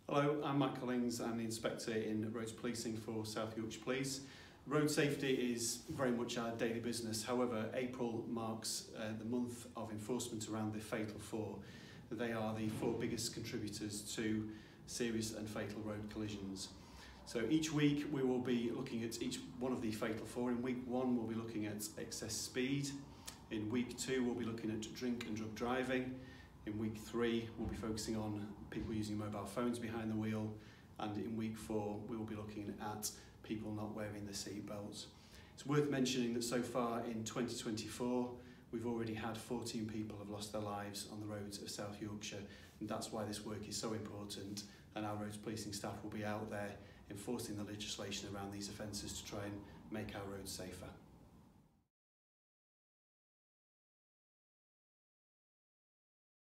Hello, I'm Matt Collings. I'm the Inspector in Roads Policing for South Yorkshire Police. Road safety is very much our daily business. However, April marks the month of enforcement around the fatal four. They are the four biggest contributors to serious and fatal road collisions. So each week we will be looking at each one of the fatal four. In week 1 we'll be looking at excess speed. In week 2 we'll be looking at drink and drug driving. In week 3 we'll be focusing on people using mobile phones behind the wheel, and in week 4 we will be looking at people not wearing the seat belts. It's worth mentioning that so far in 2024 we've already had 14 people have lost their lives on the roads of South Yorkshire, and that's why this work is so important, and our roads policing staff will be out there enforcing the legislation around these offences to try and make our roads safer.